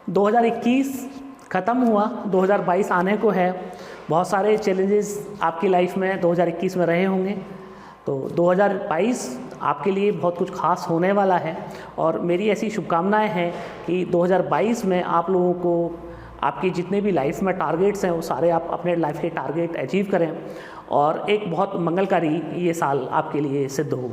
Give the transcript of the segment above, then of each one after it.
2021 ख़त्म हुआ, 2022 आने को है। बहुत सारे चैलेंजेस आपकी लाइफ में 2021 में रहे होंगे, तो 2022 आपके लिए बहुत कुछ खास होने वाला है। और मेरी ऐसी शुभकामनाएं हैं कि 2022 में आप लोगों को आपकी जितने भी लाइफ में टारगेट्स हैं वो सारे आप अपने लाइफ के टारगेट अचीव करें और एक बहुत मंगलकारी ये साल आपके लिए सिद्ध हो।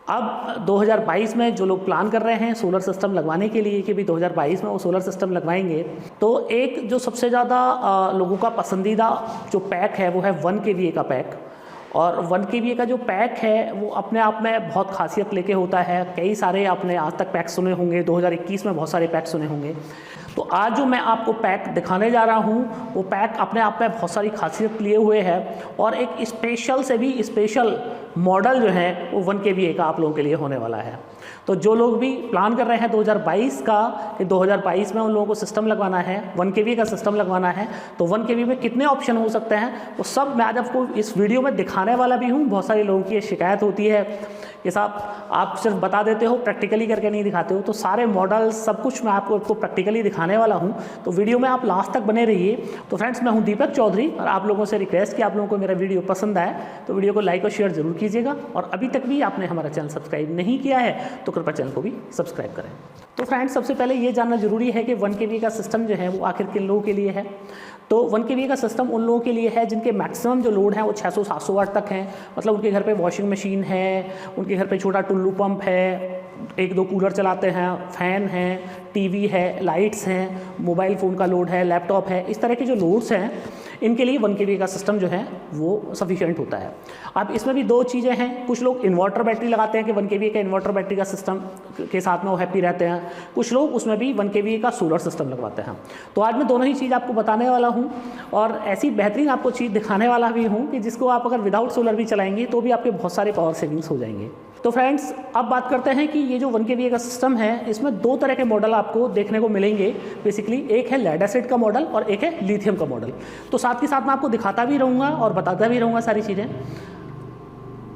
अब 2022 में जो लोग प्लान कर रहे हैं सोलर सिस्टम लगवाने के लिए कि भी 2022 में वो सोलर सिस्टम लगवाएंगे, तो एक जो सबसे ज़्यादा लोगों का पसंदीदा जो पैक है वो है 1 kVA का पैक। और 1 kVA का जो पैक है वो अपने आप में बहुत खासियत लेके होता है। कई सारे आपने आज तक पैक सुने होंगे, 2021 में बहुत सारे पैक सुने होंगे। तो आज जो मैं आपको पैक दिखाने जा रहा हूँ वो पैक अपने आप में बहुत सारी खासियत लिए हुए है और एक स्पेशल से भी स्पेशल मॉडल जो है वो 1 kVA का आप लोगों के लिए होने वाला है। तो जो लोग भी प्लान कर रहे हैं 2022 का कि 2022 में उन लोगों को सिस्टम लगवाना है, 1 kVA का सिस्टम लगवाना है, तो 1 kVA में कितने ऑप्शन हो सकते हैं वो सब मैं आज आपको इस वीडियो में दिखाने वाला भी हूँ। बहुत सारे लोगों की ये शिकायत होती है कि साहब आप सिर्फ बता देते हो, प्रैक्टिकली करके नहीं दिखाते हो। तो सारे मॉडल सब कुछ मैं आपको प्रैक्टिकली दिखाने वाला हूँ, तो वीडियो में आप लास्ट तक बने रहिए। तो फ्रेंड्स, मैं हूँ दीपक चौधरी और आप लोगों से रिक्वेस्ट कि आप लोगों को मेरा वीडियो पसंद आए तो वीडियो को लाइक और शेयर जरूर कीजिएगा। और अभी तक भी आपने हमारा चैनल सब्सक्राइब नहीं किया है तो कृपया चैनल को भी सब्सक्राइब करें। तो फ्रेंड्स, सबसे पहले ये जानना जरूरी है कि 1 kVA का सिस्टम जो है वो आखिर किन लोगों के लिए है। तो 1 kVA का सिस्टम उन लोगों के लिए है जिनके मैक्सिमम जो लोड है वो 600-700 वाट तक है। मतलब उनके घर पे वॉशिंग मशीन है, उनके घर पे छोटा टुल्लू पंप है, 1-2 कूलर चलाते हैं, फैन है, टीवी है, लाइट्स हैं, मोबाइल फ़ोन का लोड है, लैपटॉप है। इस तरह के जो लोड्स हैं इनके लिए 1 kVA का सिस्टम जो है वो सफिशिएंट होता है। अब इसमें भी 2 चीज़ें हैं। कुछ लोग इन्वर्टर बैटरी लगाते हैं कि 1 kVA का इन्वर्टर बैटरी का सिस्टम के साथ में वो हैप्पी रहते हैं। कुछ लोग उसमें भी 1 kVA का सोलर सिस्टम लगवाते हैं। तो आज मैं दोनों ही चीज़ आपको बताने वाला हूँ और ऐसी बेहतरीन आपको चीज़ दिखाने वाला भी हूँ कि जिसको आप अगर विदाउट सोलर भी चलाएंगे तो भी आपके बहुत सारे पावर सेविंग्स हो जाएंगे। तो फ्रेंड्स, अब बात करते हैं कि ये जो 1 kVA का सिस्टम है इसमें 2 तरह के मॉडल आपको देखने को मिलेंगे। बेसिकली एक है लेड एसिड का मॉडल और एक है लिथियम का मॉडल। तो साथ के साथ मैं आपको दिखाता भी रहूँगा और बताता भी रहूँगा सारी चीज़ें।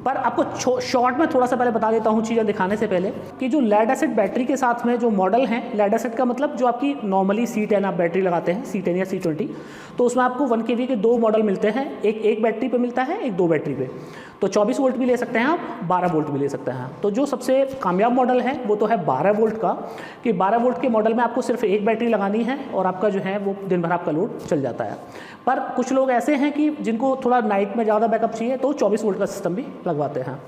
पर आपको शॉर्ट में थोड़ा सा पहले बता देता हूँ चीज़ें दिखाने से पहले कि जो लेड एसिड बैटरी के साथ में जो मॉडल हैं, लेड एसिड का मतलब जो आपकी नॉर्मली C10 आप बैटरी लगाते हैं, C10 या C20, तो उसमें आपको 1 kVA के 2 मॉडल मिलते हैं। एक बैटरी पे मिलता है, एक 2 बैटरी पे। तो 24 वोल्ट भी ले सकते हैं आप, 12 वोल्ट भी ले सकते हैं। तो जो सबसे कामयाब मॉडल है वो तो है 12 वोल्ट का, कि 12 वोल्ट के मॉडल में आपको सिर्फ एक बैटरी लगानी है और आपका जो है वो दिन भर आपका लोड चल जाता है। पर कुछ लोग ऐसे हैं कि जिनको थोड़ा नाइट में ज़्यादा बैकअप चाहिए तो 24 वोल्ट का सिस्टम भी लगवाते हैं।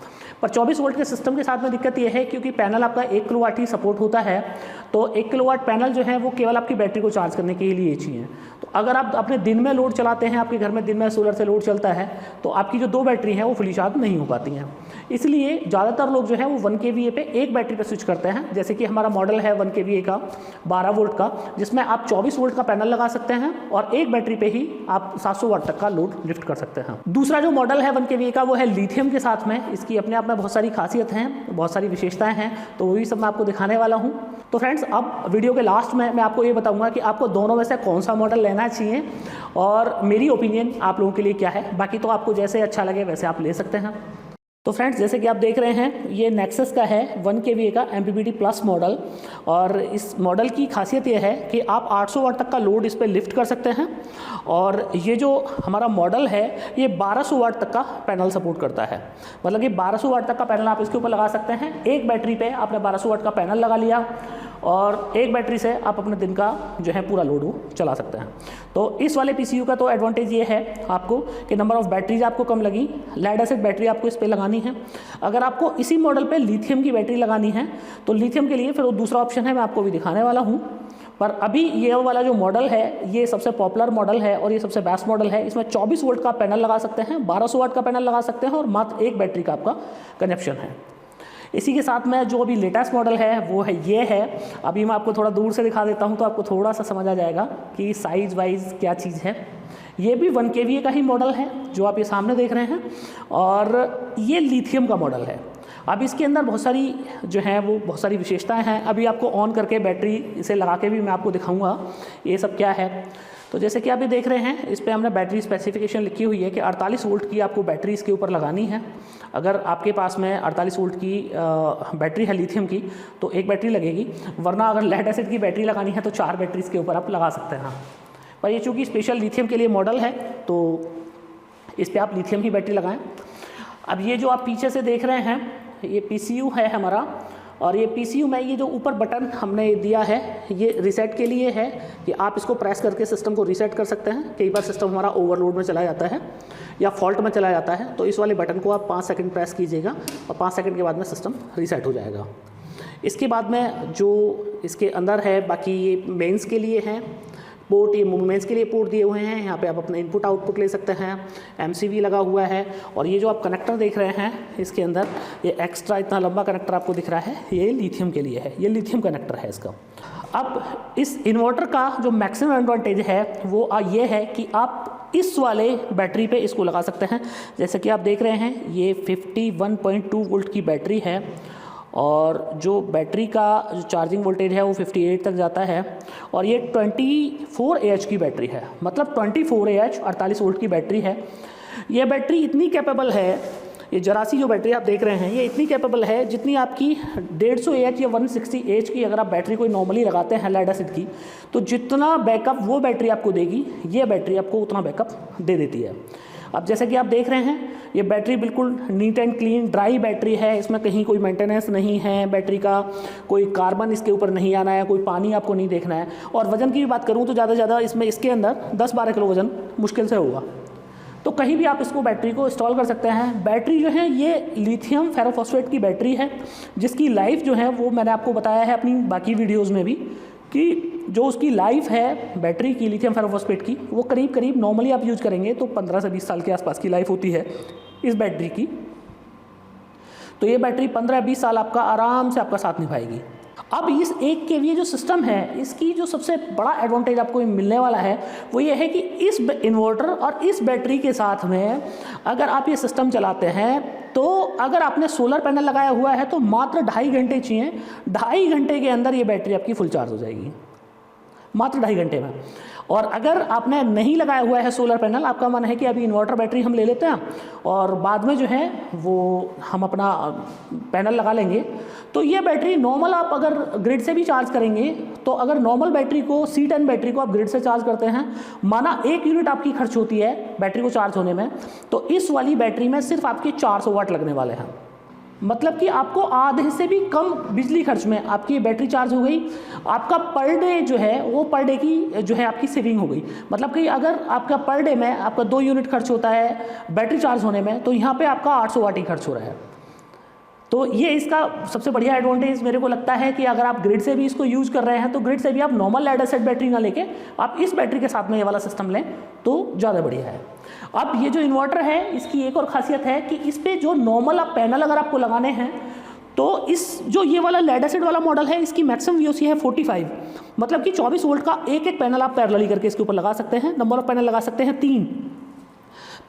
पर 24 वोल्ट के सिस्टम के साथ में दिक्कत ये है क्योंकि पैनल आपका 1 किलोवाट ही सपोर्ट होता है। तो 1 किलोवाट पैनल जो है वो केवल आपकी बैटरी को चार्ज करने के लिए चाहिए। तो अगर आप अपने दिन में लोड चलाते हैं, आपके घर में दिन में सोलर से लोड चलता है, तो आपकी जो 2 बैटरी हैं वो फुली चार्ज नहीं हो पाती हैं। इसलिए ज़्यादातर लोग जो है वो 1 kVA पे एक बैटरी पे स्विच करते हैं। जैसे कि हमारा मॉडल है 1 kVA का 12 वोल्ट का, जिसमें आप 24 वोल्ट का पैनल लगा सकते हैं और एक बैटरी पे ही आप 700 वाट तक का लोड लिफ्ट कर सकते हैं। दूसरा जो मॉडल है 1 kVA का वो है लिथियम के साथ में। इसकी अपने आप में बहुत सारी खासियत हैं, बहुत सारी विशेषताएं हैं, तो वही सब मैं आपको दिखाने वाला हूँ। तो फ्रेंड्स, अब वीडियो के लास्ट में मैं आपको ये बताऊंगा कि आपको दोनों में से कौन सा मॉडल लेना चाहिए और मेरी ओपिनियन आप लोगों के लिए क्या है। बाकी तो आपको जैसे अच्छा लगे वैसे आप ले सकते हैं। तो फ्रेंड्स, जैसे कि आप देख रहे हैं ये नेक्सस का है 1 kVA का MPPT प्लस मॉडल। और इस मॉडल की खासियत ये है कि आप 800 वाट तक का लोड इस पर लिफ्ट कर सकते हैं। और ये जो हमारा मॉडल है ये 1200 वाट तक का पैनल सपोर्ट करता है। मतलब कि 1200 वाट तक का पैनल आप इसके ऊपर लगा सकते हैं। एक बैटरी पे आपने 1200 वाट का पैनल लगा लिया और एक बैटरी से आप अपने दिन का जो है पूरा लोड चला सकते हैं। तो इस वाले PCU का तो एडवांटेज ये है आपको कि नंबर ऑफ़ बैटरीज आपको कम लगी। लेड एसिड बैटरी आपको इस पर लगानी है। अगर आपको इसी मॉडल पे लिथियम की बैटरी लगानी है तो लिथियम के लिए फिर वो दूसरा ऑप्शन है, मैं आपको भी दिखाने वाला हूँ। पर अभी ये वाला जो मॉडल है ये सबसे पॉपुलर मॉडल है और ये सबसे बेस्ट मॉडल है। इसमें 24 वोल्ट का पैनल लगा सकते हैं, 1200 वाट का पैनल लगा सकते हैं और मात्र एक बैटरी का आपका कनेक्शन है। इसी के साथ में जो अभी लेटेस्ट मॉडल है वो है ये है। अभी मैं आपको थोड़ा दूर से दिखा देता हूँ तो आपको थोड़ा सा समझ आ जाएगा कि साइज़ वाइज क्या चीज़ है। ये भी 1 kVA का ही मॉडल है जो आप ये सामने देख रहे हैं और ये लिथियम का मॉडल है। अब इसके अंदर बहुत सारी जो हैं वो बहुत सारी विशेषताएं हैं। अभी आपको ऑन करके बैटरी इसे लगा के भी मैं आपको दिखाऊंगा ये सब क्या है। तो जैसे कि आप ये देख रहे हैं, इस पर हमने बैटरी स्पेसिफिकेशन लिखी हुई है कि 48 वोल्ट की आपको बैटरी इसके ऊपर लगानी है। अगर आपके पास में 48 वोल्ट की बैटरी है लिथियम की तो एक बैटरी लगेगी, वरना अगर लेड एसिड की बैटरी लगानी है तो 4 बैटरी इसके ऊपर आप लगा सकते हैं। पर ये चूँकि स्पेशल लिथियम के लिए मॉडल है तो इस पर आप लिथियम ही बैटरी लगाएं। अब ये जो आप पीछे से देख रहे हैं ये PCU है हमारा, और ये PCU में ये जो ऊपर बटन हमने दिया है ये रीसेट के लिए है कि आप इसको प्रेस करके सिस्टम को रीसेट कर सकते हैं। कई बार सिस्टम हमारा ओवरलोड में चला जाता है या फॉल्ट में चला जाता है, तो इस वाले बटन को आप 5 सेकंड प्रेस कीजिएगा और 5 सेकंड के बाद में सिस्टम रीसेट हो जाएगा। इसके बाद में जो इसके अंदर है बाकी ये मेंस के लिए हैं पोर्ट, ये मेंस के लिए पोर्ट दिए हुए हैं। यहाँ पे आप अपना इनपुट आउटपुट ले सकते हैं, MCB लगा हुआ है। और ये जो आप कनेक्टर देख रहे हैं इसके अंदर ये एक्स्ट्रा इतना लंबा कनेक्टर आपको दिख रहा है, ये लिथियम के लिए है, ये लिथियम कनेक्टर है इसका। अब इस इन्वर्टर का जो मैक्सिमम एडवांटेज है वो ये है कि आप इस वाले बैटरी पे इसको लगा सकते हैं। जैसे कि आप देख रहे हैं ये 51.2 वोल्ट की बैटरी है और जो बैटरी का जो चार्जिंग वोल्टेज है वो 58 तक जाता है और ये 24 AH की बैटरी है, मतलब 24 AH 48 वोल्ट की बैटरी है। ये बैटरी इतनी कैपेबल है, ये जरा सी जो बैटरी आप देख रहे हैं ये इतनी कैपेबल है जितनी आपकी 150 AH या 160 AH की अगर आप बैटरी कोई नॉर्मली लगाते हैं लेड एसिड की, तो जितना बैकअप वो बैटरी आपको देगी ये बैटरी आपको उतना बैकअप दे देती है। अब जैसे कि आप देख रहे हैं ये बैटरी बिल्कुल neat and clean dry battery है, इसमें कहीं कोई मेंटेनेंस नहीं है बैटरी का, कोई कार्बन इसके ऊपर नहीं आना है, कोई पानी आपको नहीं देखना है। और वज़न की भी बात करूँ तो ज़्यादा से ज़्यादा इसमें इसके अंदर 10-12 किलो वज़न मुश्किल से होगा, तो कहीं भी आप इसको बैटरी को इंस्टॉल कर सकते हैं। बैटरी जो है ये लिथियम फेरोफॉस्फेट की बैटरी है जिसकी लाइफ जो है वो मैंने आपको बताया है अपनी बाकी वीडियोज़ में भी कि जो उसकी लाइफ है बैटरी की लिथियम फेरोफॉस्फेट की वो करीब करीब नॉर्मली आप यूज़ करेंगे तो 15 से 20 साल के आसपास की लाइफ होती है इस बैटरी की। तो ये बैटरी 15-20 साल आपका आराम से आपका साथ निभाएगी। अब इस 1 kVA जो सिस्टम है इसकी जो सबसे बड़ा एडवांटेज आपको मिलने वाला है वो ये है कि इस इन्वर्टर और इस बैटरी के साथ में अगर आप ये सिस्टम चलाते हैं तो अगर आपने सोलर पैनल लगाया हुआ है तो मात्र 2.5 घंटे चाहिए, 2.5 घंटे के अंदर ये बैटरी आपकी फुल चार्ज हो जाएगी, मात्र 2.5 घंटे में। और अगर आपने नहीं लगाया हुआ है सोलर पैनल, आपका मन है कि अभी इन्वर्टर बैटरी हम ले लेते हैं और बाद में जो है वो हम अपना पैनल लगा लेंगे, तो ये बैटरी नॉर्मल आप अगर ग्रिड से भी चार्ज करेंगे तो अगर नॉर्मल बैटरी को C10 बैटरी को आप ग्रिड से चार्ज करते हैं, माना 1 यूनिट आपकी खर्च होती है बैटरी को चार्ज होने में, तो इस वाली बैटरी में सिर्फ आपके 400 वाट लगने वाले हैं। मतलब कि आपको आधे से भी कम बिजली खर्च में आपकी बैटरी चार्ज हो गई। आपका पर डे जो है वो पर डे की जो है आपकी सेविंग हो गई। मतलब कि अगर आपका पर डे में आपका 2 यूनिट खर्च होता है बैटरी चार्ज होने में, तो यहाँ पे आपका 800 वाट ही खर्च हो रहा है। तो ये इसका सबसे बढ़िया एडवांटेज मेरे को लगता है कि अगर आप ग्रिड से भी इसको यूज़ कर रहे हैं तो ग्रिड से भी आप नॉर्मल लेड एसिड बैटरी ना लेके आप इस बैटरी के साथ में ये वाला सिस्टम लें तो ज़्यादा बढ़िया है। अब ये जो इन्वर्टर है इसकी एक और खासियत है कि इस पर जो नॉर्मल आप पैनल अगर आपको लगाने हैं तो इस जो ये वाला लेड एसिड वाला मॉडल है इसकी मैक्सिमम VOC है 45, मतलब कि 24 वोल्ट का एक पैनल आप पैरेलली करके इसके ऊपर लगा सकते हैं। नंबर ऑफ पैनल लगा सकते हैं 3।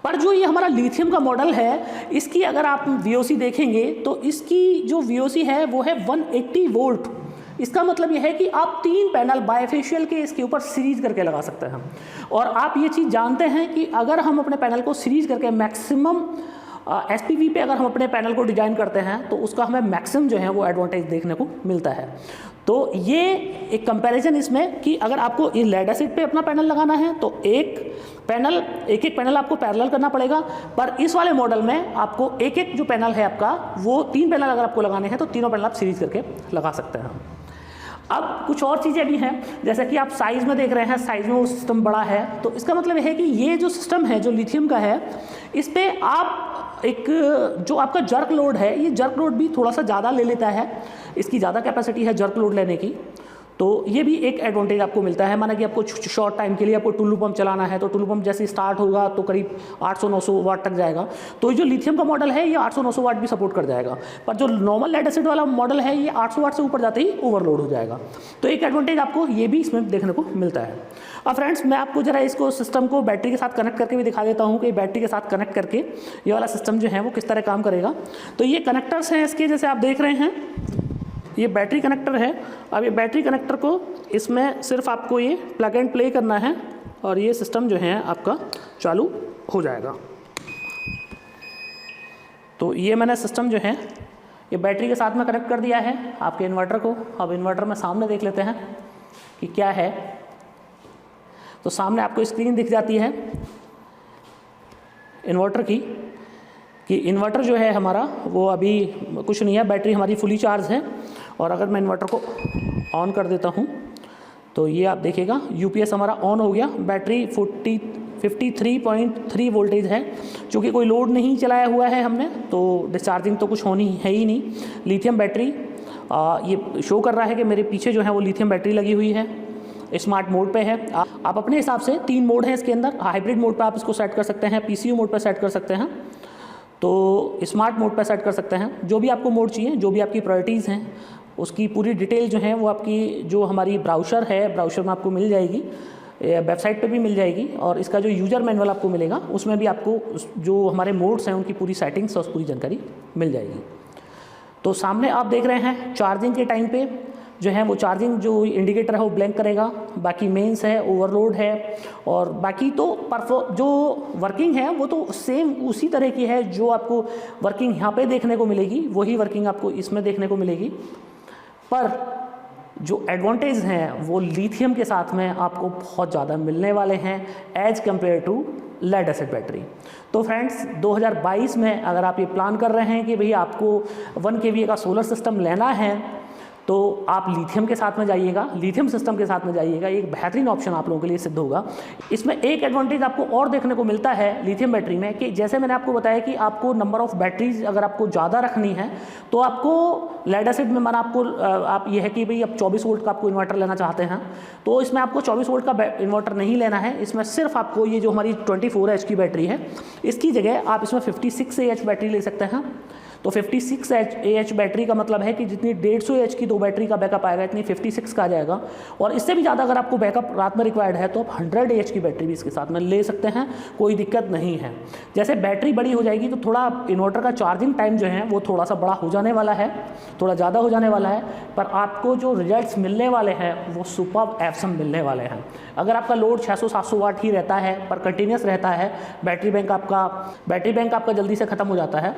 पर जो ये हमारा लिथियम का मॉडल है इसकी अगर आप VOC देखेंगे तो इसकी जो VOC है वो है 180 वोल्ट। इसका मतलब यह है कि आप 3 पैनल बायफेशियल के इसके ऊपर सीरीज करके लगा सकते हैं। और आप ये चीज़ जानते हैं कि अगर हम अपने पैनल को सीरीज करके मैक्सिमम SPV पे अगर हम अपने पैनल को डिजाइन करते हैं तो उसका हमें मैक्सिमम जो है वो एडवांटेज देखने को मिलता है। तो ये एक कंपैरिजन इसमें कि अगर आपको ये लेड एसिड पे अपना पैनल लगाना है तो एक पैनल आपको पैरेलल करना पड़ेगा, पर इस वाले मॉडल में आपको एक जो पैनल है आपका वो 3 पैनल अगर आपको लगाने हैं तो तीनों पैनल आप सीरीज करके लगा सकते हैं। अब कुछ और चीज़ें भी हैं, जैसे कि आप साइज़ में देख रहे हैं, साइज़ में वो सिस्टम बड़ा है, तो इसका मतलब है कि ये जो सिस्टम है जो लिथियम का है इस पर आप एक जो आपका जर्क लोड है ये जर्क लोड भी थोड़ा सा ज़्यादा ले लेता है, इसकी ज़्यादा कैपेसिटी है जर्क लोड लेने की। तो ये भी एक एडवांटेज आपको मिलता है। माना कि आपको शॉर्ट टाइम के लिए आपको टुल्लू पंप चलाना है तो टुल्लू पंप जैसे स्टार्ट होगा तो करीब 800-900 वाट तक जाएगा, तो जो लिथियम का मॉडल है ये 800-900 वाट भी सपोर्ट कर जाएगा। पर जो नॉर्मल लेड एसिड वाला मॉडल है ये 800 वाट से ऊपर जाते ही ओवरलोड हो जाएगा। तो एक एडवांटेज आपको ये भी इसमें देखने को मिलता है। अब फ्रेंड्स मैं आपको ज़रा इसको सिस्टम को बैटरी के साथ कनेक्ट करके भी दिखा देता हूँ कि बैटरी के साथ कनेक्ट करके ये वाला सिस्टम जो है वो किस तरह काम करेगा। तो ये कनेक्टर्स हैं इसके, जैसे आप देख रहे हैं ये बैटरी कनेक्टर है। अब ये बैटरी कनेक्टर को इसमें सिर्फ आपको ये प्लग एंड प्ले करना है और ये सिस्टम जो है आपका चालू हो जाएगा। तो ये मैंने सिस्टम जो है ये बैटरी के साथ में कनेक्ट कर दिया है आपके इन्वर्टर को। अब इन्वर्टर में सामने देख लेते हैं कि क्या है। तो सामने आपको स्क्रीन दिख जाती है इन्वर्टर की कि इन्वर्टर जो है हमारा वो अभी कुछ नहीं है, बैटरी हमारी फुली चार्ज है। और अगर मैं इन्वर्टर को ऑन कर देता हूँ तो ये आप देखिएगा यूपीएस हमारा ऑन हो गया। बैटरी 53.3 वोल्टेज है। चूँकि कोई लोड नहीं चलाया हुआ है हमने तो डिस्चार्जिंग तो कुछ होनी है ही नहीं। लिथियम बैटरी ये शो कर रहा है कि मेरे पीछे जो है वो लिथियम बैटरी लगी हुई है। स्मार्ट मोड पे है। आप अपने हिसाब से 3 मोड हैं इसके अंदर। हाइब्रिड मोड पे आप इसको सेट कर सकते हैं, पीसीयू मोड पे सेट कर सकते हैं, तो स्मार्ट मोड पे सेट कर सकते हैं। जो भी आपको मोड चाहिए, जो भी आपकी प्रायोरिटीज़ हैं उसकी पूरी डिटेल जो है वो आपकी जो हमारी ब्राउज़र है, ब्राउज़र में आपको मिल जाएगी, वेबसाइट पे भी मिल जाएगी। और इसका जो यूज़र मैनुअल आपको मिलेगा उसमें भी आपको जो हमारे मोड्स हैं उनकी पूरी सेटिंग्स और पूरी जानकारी मिल जाएगी। तो सामने आप देख रहे हैं चार्जिंग के टाइम पे जो है वो चार्जिंग जो इंडिकेटर है वो ब्लैंक करेगा। बाकी मेंस है, ओवरलोड है और बाकी तो जो वर्किंग है वो तो सेम उसी तरह की है। जो आपको वर्किंग यहाँ पे देखने को मिलेगी वही वर्किंग आपको इसमें देखने को मिलेगी। पर जो एडवांटेज हैं वो लिथियम के साथ में आपको बहुत ज़्यादा मिलने वाले हैं as compare to lead acid battery. तो फ्रेंड्स 2022 में अगर आप ये प्लान कर रहे हैं कि भई आपको 1 kVA का सोलर सिस्टम लेना है तो आप लिथियम के साथ में जाइएगा, लिथियम सिस्टम के साथ में जाइएगा। एक बेहतरीन ऑप्शन आप लोगों के लिए सिद्ध होगा। इसमें एक एडवांटेज आपको और देखने को मिलता है लिथियम बैटरी में कि जैसे मैंने आपको बताया कि आपको नंबर ऑफ़ बैटरीज अगर आपको ज़्यादा रखनी है तो आपको लेड एसिड में माना आपको आप ये है कि भाई अब 24 वोल्ट का आपको इन्वर्टर लेना चाहते हैं तो इसमें आपको 24 वोल्ट का इन्वर्टर नहीं लेना है। इसमें सिर्फ आपको ये जो हमारी 24 AH की बैटरी है इसकी जगह आप इसमें 56 AH बैटरी ले सकते हैं। तो 56 AH बैटरी का मतलब है कि जितनी 150 AH की 2 बैटरी का बैकअप आएगा इतनी 56 का आ जाएगा। और इससे भी ज़्यादा अगर आपको बैकअप रात में रिक्वायर्ड है तो आप 100 AH की बैटरी भी इसके साथ में ले सकते हैं, कोई दिक्कत नहीं है। जैसे बैटरी बड़ी हो जाएगी तो थोड़ा इन्वर्टर का चार्जिंग टाइम जो है वो थोड़ा सा बड़ा हो जाने वाला है, थोड़ा ज़्यादा हो जाने वाला है, पर आपको जो रिजल्ट्स मिलने वाले हैं वो सुपर्ब एवसम मिलने वाले हैं। अगर आपका लोड 600-700 वाट ही रहता है पर कंटिन्यूस रहता है, बैटरी बैंक आपका जल्दी से ख़त्म हो जाता है,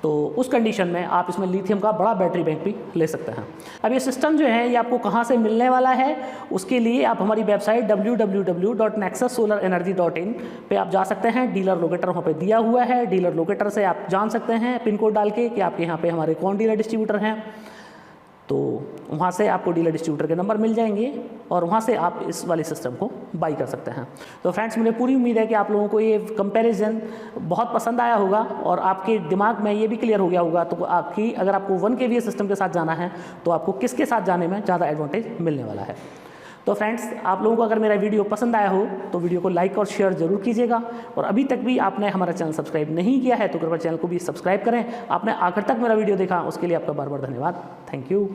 तो उस कंडीशन में आप इसमें लिथियम का बड़ा बैटरी बैंक भी ले सकते हैं। अब ये सिस्टम जो है ये आपको कहाँ से मिलने वाला है उसके लिए आप हमारी वेबसाइट www.nexussolarenergy.in पे आप जा सकते हैं। डीलर लोकेटर वहाँ पे दिया हुआ है। डीलर लोकेटर से आप जान सकते हैं पिन कोड डाल के कि आपके यहाँ पे हमारे कौन डीलर डिस्ट्रीब्यूटर हैं। तो वहाँ से आपको डीलर डिस्ट्रीब्यूटर के नंबर मिल जाएंगे और वहाँ से आप इस वाले सिस्टम को बाई कर सकते हैं। तो फ्रेंड्स मुझे पूरी उम्मीद है कि आप लोगों को ये कंपैरिजन बहुत पसंद आया होगा और आपके दिमाग में ये भी क्लियर हो गया होगा। तो आपकी अगर आपको 1 kVA सिस्टम के साथ जाना है तो आपको किसके साथ जाने में ज़्यादा एडवांटेज मिलने वाला है। तो फ्रेंड्स आप लोगों को अगर मेरा वीडियो पसंद आया हो तो वीडियो को लाइक और शेयर जरूर कीजिएगा। और अभी तक भी आपने हमारा चैनल सब्सक्राइब नहीं किया है तो कृपया चैनल को भी सब्सक्राइब करें। आपने आखिर तक मेरा वीडियो देखा उसके लिए आपका बार बार धन्यवाद। Thank you.